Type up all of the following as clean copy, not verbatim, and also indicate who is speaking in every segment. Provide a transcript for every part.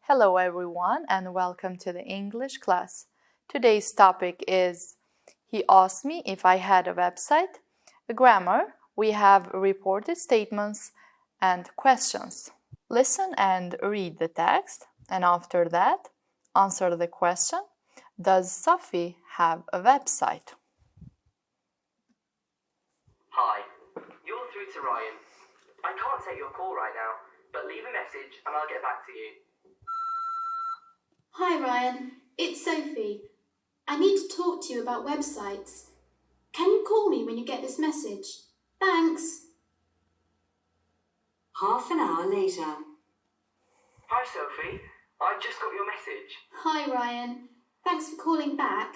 Speaker 1: Hello everyone and welcome to the English class. Today's topic is he asked me if I had a website. The grammar, we have reported statements and questions. Listen and read the text, and after that answer the question, does Sophie have a website?
Speaker 2: Hi, you're through to Ryan. I can't take your call right now, but leave a message and I'll get back to you.
Speaker 3: Hi Ryan, it's Sophie. I need to talk to you about websites. Can you call me when you get this message? Thanks.
Speaker 4: Half an hour later.
Speaker 2: Hi Sophie, I just got your message.
Speaker 3: Hi Ryan, thanks for calling back.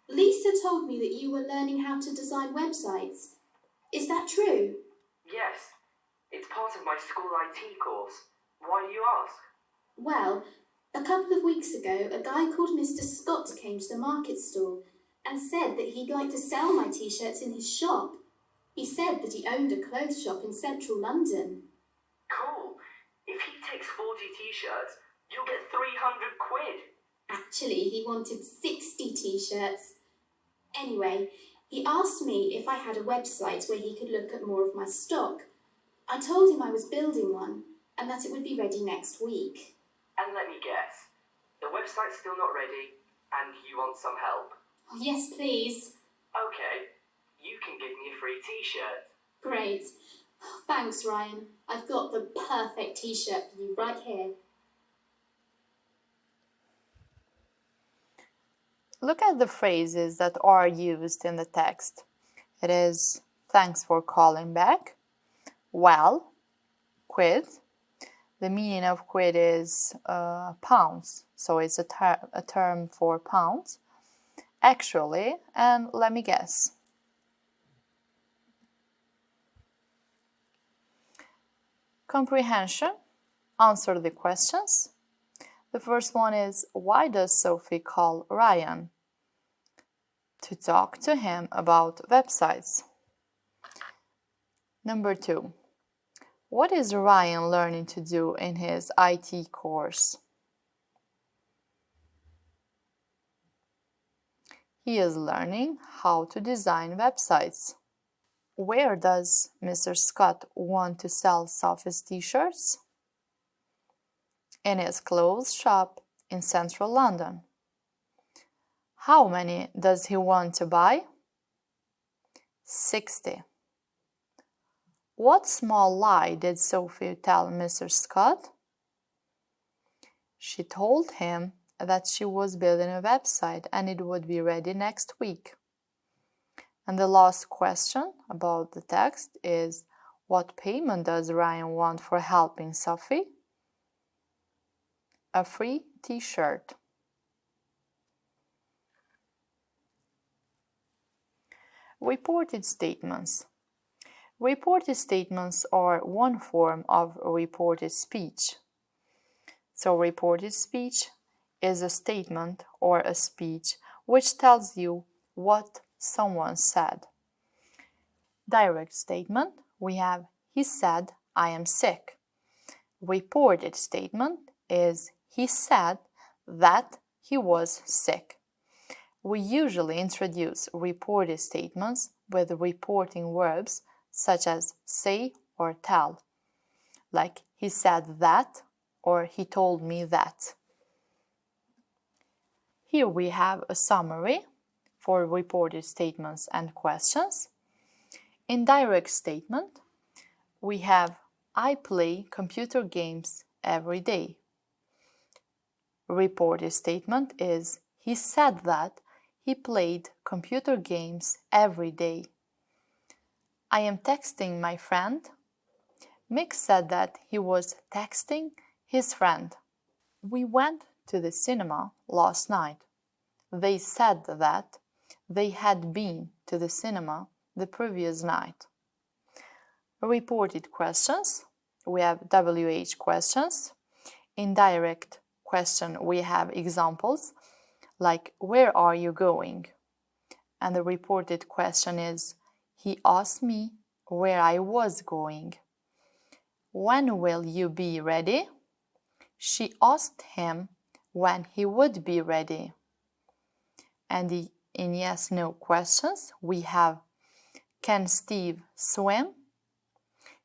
Speaker 3: Lisa told me that you were learning how to design websites. Is that true?
Speaker 2: Yes, it's part of my school IT course. Why do you ask?
Speaker 3: Well, a couple of weeks ago, a guy called Mr. Scott came to the market stall and said that he'd like to sell my t-shirts in his shop. He said that he owned a clothes shop in central London.
Speaker 2: Cool. If he takes 40 t-shirts, you'll get 300 quid.
Speaker 3: Actually, he wanted 60 t-shirts. Anyway, he asked me if I had a website where he could look at more of my stock. I told him I was building one and that it would be ready next week.
Speaker 2: And let me guess, the website's still not ready and you want some help?
Speaker 3: Oh, yes, please.
Speaker 2: Okay, you can give me a free t-shirt.
Speaker 3: Great. Thanks, Ryan. I've got the perfect t-shirt for you right here.
Speaker 1: Look at the phrases that are used in the text. It is thanks for calling back, well, quid. The meaning of quid is pounds, so it's a term for pounds. Actually, and let me guess. Comprehension, answer the questions. The first one is, why does Sophie call Ryan? To talk to him about websites. Number 2. What is Ryan learning to do in his IT course? He is learning how to design websites. Where does Mr. Scott want to sell Sophie's t-shirts? In his clothes shop in central London. How many does he want to buy? 60. What small lie did Sophie tell Mr. Scott? She told him that she was building a website and it would be ready next week. And the last question about the text is, what payment does Ryan want for helping Sophie? A free t-shirt. Reported statements. Reported statements are one form of reported speech. So reported speech is a statement or a speech which tells you what someone said. Direct statement, we have he said, I am sick. Reported statement is he said that he was sick. We usually introduce reported statements with reporting verbs such as say or tell, like he said that or he told me that. Here we have a summary for reported statements and questions. In direct statement, we have I play computer games every day. Reported statement is he said that he played computer games every day. I am texting my friend. Mick said that he was texting his friend. We went to the cinema last night. They said that they had been to the cinema the previous night. Reported questions, we have WH questions. In direct question, we have examples like where are you going? And the reported question is he asked me where I was going. When will you be ready? she asked him when he would be ready. And in yes-no questions, we have, can Steve swim?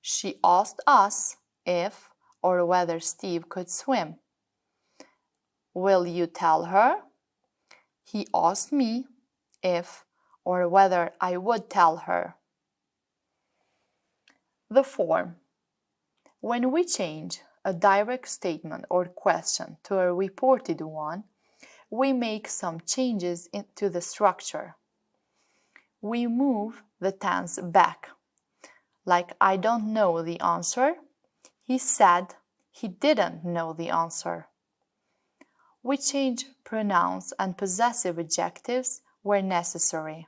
Speaker 1: She asked us if or whether Steve could swim. Will you tell her? He asked me if or whether I would tell her. The form. When we change a direct statement or question to a reported one, we make some changes to the structure. We move the tense back, like I don't know the answer. He said he didn't know the answer. We change pronouns and possessive adjectives where necessary,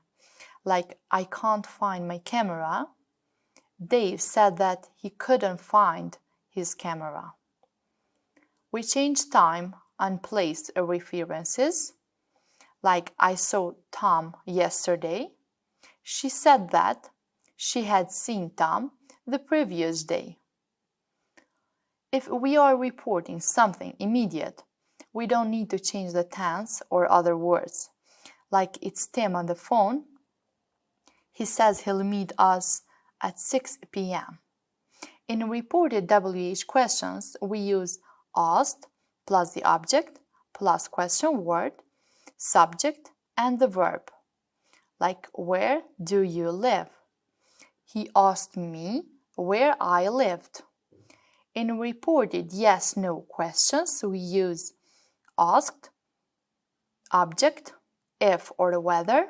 Speaker 1: like I can't find my camera. Dave said that he couldn't find his camera. We change time and place references, like I saw Tom yesterday. She said that she had seen Tom the previous day. If we are reporting something immediate, we don't need to change the tense or other words, like it's Tim on the phone. He says he'll meet us at 6 p.m. In reported WH questions, we use asked plus the object plus question word, subject, and the verb. Like, where do you live? He asked me where I lived. In reported yes-no questions, we use asked, object, if or whether,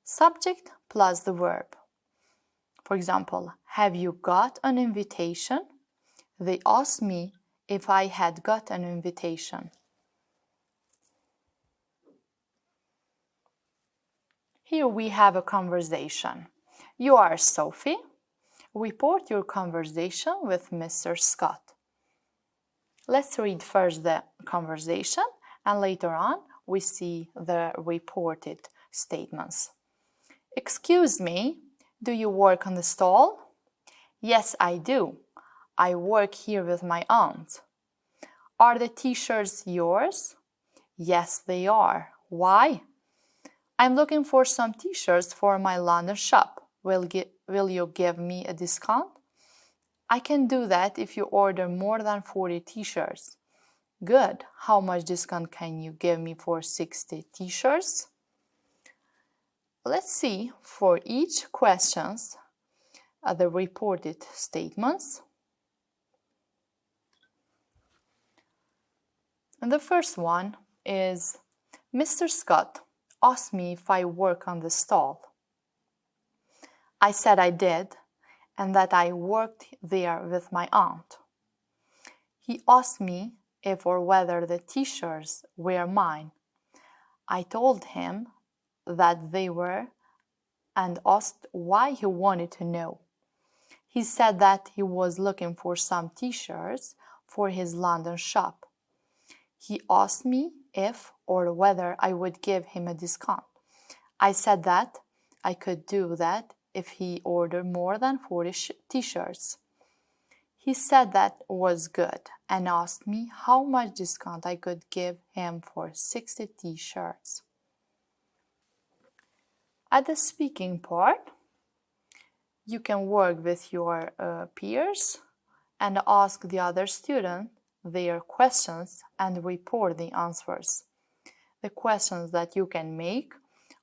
Speaker 1: subject plus the verb. For example, have you got an invitation? They asked me if I had got an invitation. Here we have a conversation. You are Sophie. Report your conversation with Mr. Scott. Let's read first the conversation and later on we see the reported statements. Excuse me, do you work on the stall? Yes, I do. I work here with my aunt. Are the t-shirts yours? Yes, they are. Why? I'm looking for some t-shirts for my London shop. Will you give me a discount? I can do that if you order more than 40 t-shirts. Good. How much discount can you give me for 60 t-shirts? Let's see for each questions the reported statements. And the first one is, Mr. Scott asked me if I work on the stall. I said I did, and that I worked there with my aunt. He asked me if or whether the t-shirts were mine. I told him that they were and asked why he wanted to know. He said that he was looking for some t-shirts for his London shop. He asked me if or whether I would give him a discount. I said that I could do that if he ordered more than 40 t-shirts. He said that was good and asked me how much discount I could give him for 60 t-shirts. At the speaking part, you can work with your peers and ask the other student their questions and report the answers. The questions that you can make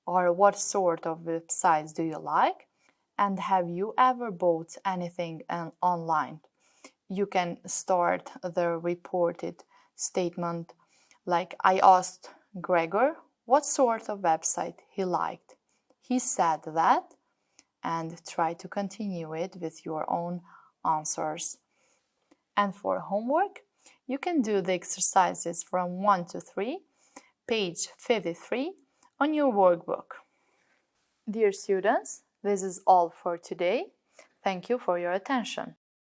Speaker 1: are what sort of websites do you like and have you ever bought anything online? You can start the reported statement like I asked Gregor what sort of website he liked. He said that, and try to continue it with your own answers. And for homework, you can do the exercises from 1 to 3, page 53 on your workbook. Dear students, this is all for today. Thank you for your attention.